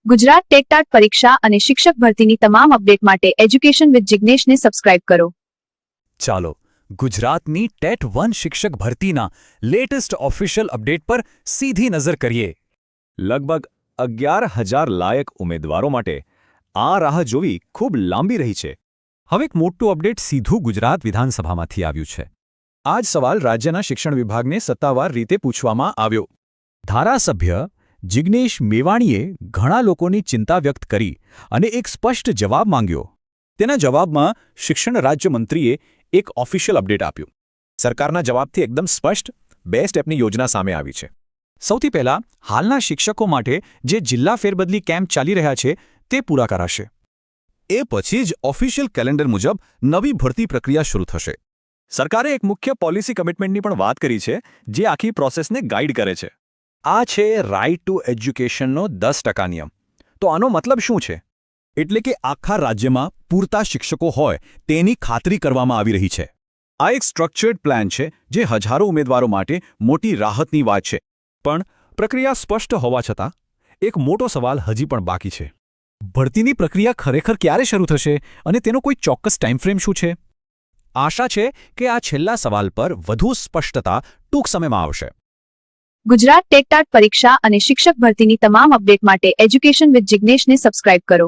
Gujarat TET પરીક્ષા અને શિક્ષક ભરતીની તમામ અપડેટ માટે એજ્યુકેશન વિથ જિગ્નેશને સબસ્ક્રાઇબ કરો. ચાલો ગુજરાતની ટેટ-1 શિક્ષક ભરતીના લેટેસ્ટ ઓફિશિયલ અપડેટ પર સીધી નજર કરીએ. લગભગ 11,000 લાયક ઉમેદવારો માટે આ રાહ જોવી ખૂબ લાંબી રહી છે. હવે એક મોટું અપડેટ સીધું ગુજરાત વિધાનસભામાંથી આવ્યું છે. આ જ સવાલ રાજ્યના શિક્ષણ વિભાગને સત્તાવાર રીતે પૂછવામાં આવ્યો. ધારાસભ્ય જિગ્નેશ મેવાણીએ ઘણા લોકોની ચિંતા વ્યક્ત કરી અને એક સ્પષ્ટ જવાબ માંગ્યો. તેના જવાબમાં શિક્ષણ રાજ્યમંત્રીએ એક ઓફિશિયલ અપડેટ આપ્યું. સરકારના જવાબથી એકદમ સ્પષ્ટ 2 સ્ટેપની યોજના સામે આવી છે. સૌથી પહેલાં હાલના શિક્ષકો માટે જે જિલ્લા ફેરબદલી કેમ્પ ચાલી રહ્યા છે તે પૂરા કરાશે. એ પછી જ ઓફિશિયલ કેલેન્ડર મુજબ નવી ભરતી પ્રક્રિયા શરૂ થશે. સરકારે એક મુખ્ય પોલિસી કમિટમેન્ટની પણ વાત કરી છે જે આખી પ્રોસેસને ગાઈડ કરે છે. આ છે રાઇટ ટુ એજ્યુકેશનનો 10% નિયમ. તો આનો મતલબ શું છે? એટલે કે આખા રાજ્યમાં પૂરતા શિક્ષકો હોય તેની ખાતરી કરવામાં આવી રહી છે. આ એક સ્ટ્રક્ચર્ડ પ્લાન છે જે હજારો ઉમેદવારો માટે મોટી રાહતની વાત છે. પણ પ્રક્રિયા સ્પષ્ટ હોવા છતાં એક મોટો સવાલ હજી પણ બાકી છે. ભરતીની પ્રક્રિયા ખરેખર ક્યારે શરૂ થશે અને તેનો કોઈ ચોક્કસ ટાઈમફ્રેમ શું છે? આશા છે કે આ છેલ્લા સવાલ પર વધુ સ્પષ્ટતા ટૂંક સમયમાં આવશે. ગુજરાત ટેટ પરીક્ષા અને શિક્ષક ભરતીની તમામ અપડેટ માટે એજ્યુકેશન વિથ જિગ્નેશને સબસ્ક્રાઇબ કરો.